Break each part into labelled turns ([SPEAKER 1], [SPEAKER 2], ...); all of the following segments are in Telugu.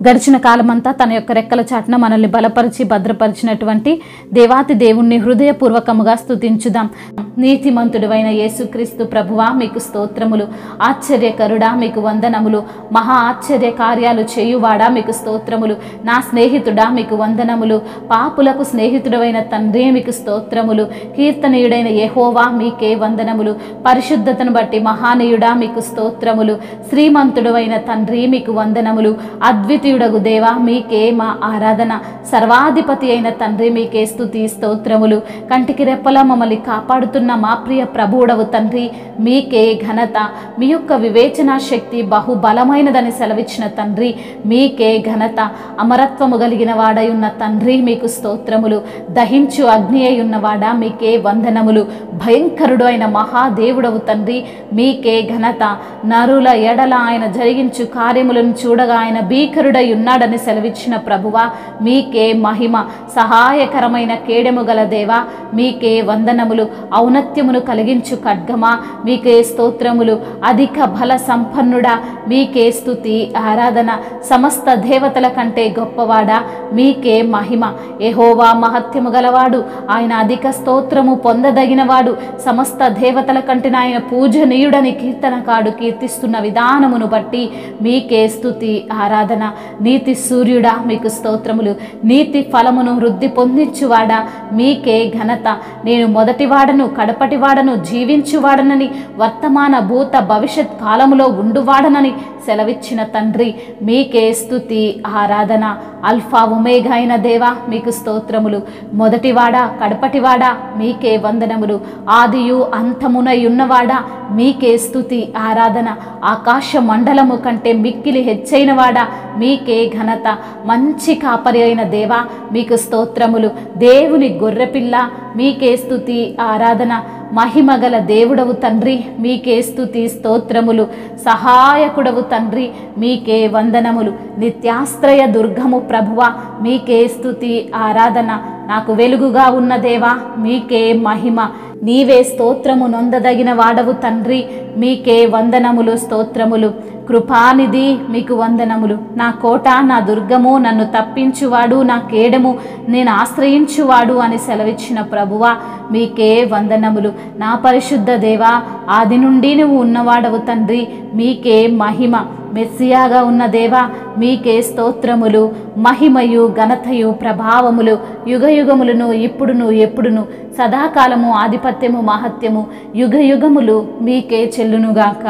[SPEAKER 1] గడిచిన కాలమంతా తన యొక్క రెక్కల చాటున మనల్ని బలపరిచి భద్రపరిచినటువంటి దేవాతి దేవుణ్ణి హృదయపూర్వకముగా స్తుతించుదాం. నీతిమంతుడైన యేసుక్రీస్తు ప్రభువా మీకు స్తోత్రములు. ఆశ్చర్యకరుడా మీకు వందనములు. మహా ఆశ్చర్య కార్యాలు చేయువాడా మీకు స్తోత్రములు. నా స్నేహితుడా మీకు వందనములు. పాపులకు స్నేహితుడైన తండ్రి మీకు స్తోత్రములు. కీర్తనీయుడైన యెహోవా మీకే వందనములు. పరిశుద్ధతను బట్టి మహానీయుడా మీకు స్తోత్రములు. శ్రీమంతుడైన తండ్రి మీకు వందనములు. అద్వితీయుడగు దేవా మీకే మా ఆరాధన. సర్వాధిపతి అయిన తండ్రి మీకే స్తుతి స్తోత్రములు. కంటికి రెప్పలా మమ్మల్ని కాపాడుతున్న మా ప్రియ ప్రభువుడవు తండ్రి మీకే ఘనత. మీ యొక్క వివేచనా శక్తి బహుబలమైనదని సెలవిచ్చిన తండ్రి మీకే ఘనత. అమరత్వము కలిగిన వాడై ఉన్న తండ్రి మీకు స్తోత్రములు. దహించు అగ్ని అయి ఉన్నవాడా మీకే వందనములు. భయంకరుడు అయిన మహాదేవుడవు తండ్రి మీకే ఘనత. నరుల ఎడల ఆయన జరిగించు కార్యములను చూడగా ఆయన భీకరుడై ఉన్నాడని సెలవిచ్చిన ప్రభువా మీకే మహిమ. సహాయకరమైన కేడెము గల దేవా మీకే వందనములు. ఔన్నత్యమును కలిగించు ఖడ్గమా మీకే స్తోత్రములు. అధిక బల సంపన్నుడా మీకే స్తుతి ఆరాధన. సమస్త దేవతల కంటే గొప్పవాడా మీకే మహిమ. యెహోవా మహత్యము గలవాడు, ఆయన అధిక స్తోత్రము పొందదగినవాడు. సమస్త దేవతల కంటే ఆయన పూజనీయుడని కీర్తనకాడు కీర్తిస్తున్న విధానమును బట్టి మీకే స్తుతి ఆరాధన. నీతి సూర్యుడా మీకు స్తోత్రములు. నీతి ఫలమును వృద్ధి పొందించువాడా మీకే ఘనత. నేను మొదటివాడను కడపటివాడను జీవించువాడనని వర్తమాన భూత భవిష్యత్ కాలములో ఉండువాడనని సెలవిచ్చిన తండ్రి మీకే స్తుతి ఆరాధన. అల్ఫా ఒమేగా అయిన దేవా మీకు స్తోత్రములు. మొదటివాడా కడపటివాడా మీకే వందనములు. ఆదియు అంతమునై ఉన్నవాడా మీకే స్తుతి ఆరాధన. ఆకాశ మండలము కంటే మిక్కిలి హెచ్చైన వాడా మీకే ఘనత. మంచి కాపరి అయిన దేవా మీకు స్తోత్రములు. దేవుని గొర్రెపిల్ల మీకే స్తుతి ఆరాధన. మహిమగల దేవుడవు తండ్రి మీకే స్తుతి స్తోత్రములు. సహాయకుడవు తండ్రి మీకే వందనములు. నిత్యాశ్రయ దుర్గము ప్రభువ మీకే స్తుతి ఆరాధన. నాకు వెలుగుగా ఉన్న దేవా మీకే మహిమ. నీవే స్తోత్రము నొందదగిన వాడవు తండ్రి మీకే వందనములు స్తోత్రములు. కృపానిధి మీకు వందనములు. నా కోట నా దుర్గము, నన్ను తప్పించువాడు, నా కేడము, నేను ఆశ్రయించువాడు అని సెలవిచ్చిన ప్రభువా మీకే వందనములు. నా పరిశుద్ధ దేవా ఆది నుండి నువ్వు ఉన్నవాడవు తండ్రి మీకే మహిమ. మెస్సియాగా ఉన్న దేవా మీకే స్తోత్రములు. మహిమయు ఘనతయు ప్రభావములు యుగయుగములను ఇప్పుడును ఎప్పుడును సదాకాలము ఆధిపత్యము మహత్యము యుగయుగములు మీకే చెల్లునుగాక.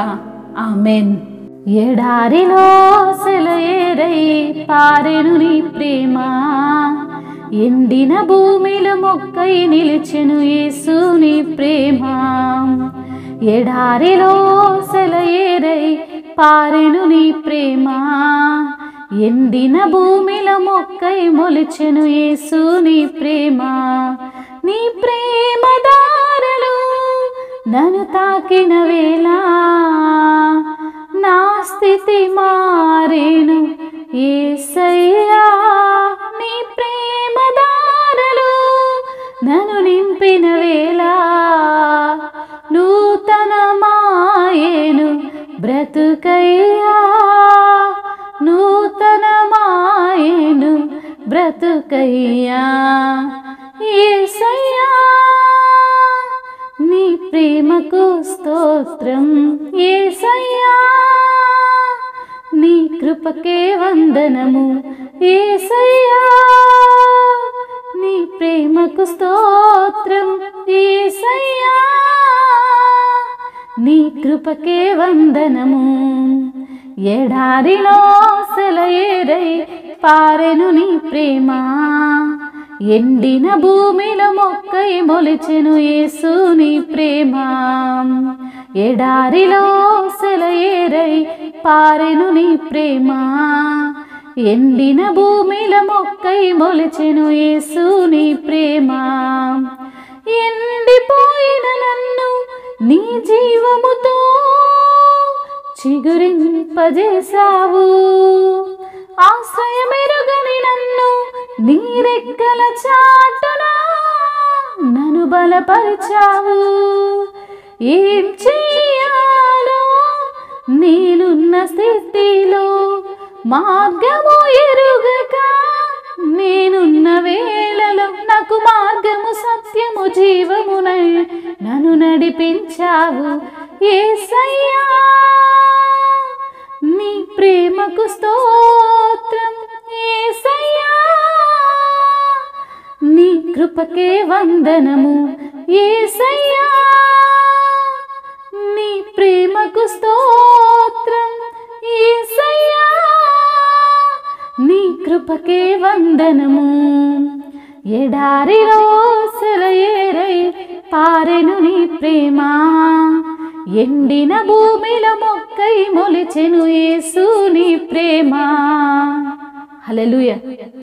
[SPEAKER 1] ఆమెన్. ఎడారిలో సెలయేరై పారెను నీ ప్రేమ, ఎండిన భూమిలో మొక్కై నిలిచెను యేసు నీ ప్రేమ. ఎడారిలో సెలయేరై పారెను నీ ప్రేమ, ఎండిన భూమిలో మొక్కై మొలిచెను యేసు నీ ప్రేమ. నీ ప్రేమ దారలు నన్ను తాకిన వేళ నా స్థితి మారేను యేసయ్యా. నీ ప్రేమ దారలు నన్ను నింపిన వేళ నూతన మాయేను బ్రతుకయ్యా. నూతన మాయేను బ్రతుకయ్యా. యేసయ్యా నీ ప్రేమకు స్తోత్రం యేసయ్యా. నీ కృపకే వందనము యేసయ్యా. నీ ప్రేమకు స్తోత్రం యేసయ్యా. నీ కృపకే వందనము. ఎడారిలో సెలయేరై పారెను నీ ప్రేమ, ఎండిన భూమిలో మొక్కై మొలిచెను యేసు నీ ప్రేమ. ఎడారిలో సెలయేరై పారెను నీ ప్రేమ, ఎండిన భూమిలో మొక్కై మొలిచెను యేసు నీ ప్రేమ. ఎండిపోయిన నన్ను నీ జీవముతో చిగురింపజేశావు. ఆశ్రయమెరుగని నన్ను నీ రెక్కల చాటున నన్ను బలపరిచావు. ఏం చెయ్యాలో నేనున్న స్థితిలో మార్గము ఎరుగక నేనున్న వేళలో నాకు మార్గము సత్యము జీవమునై నన్ను నడిపించావు యేసయ్యా. నీ ప్రేమకు స్తోత్రం యేసయ్యా, నీ కృపకే వందనము యేసయ్యా. నీ ప్రేమకు స్తోత్రం యేసయ్యా, నీ కృపకే వందనము. ఎడారిలో సెలయేరై పారెను నీ ప్రేమ, ఎండిన భూమిలో మొక్కై మొలిచెను యేసు నీ ప్రేమ. హల్లెలూయా.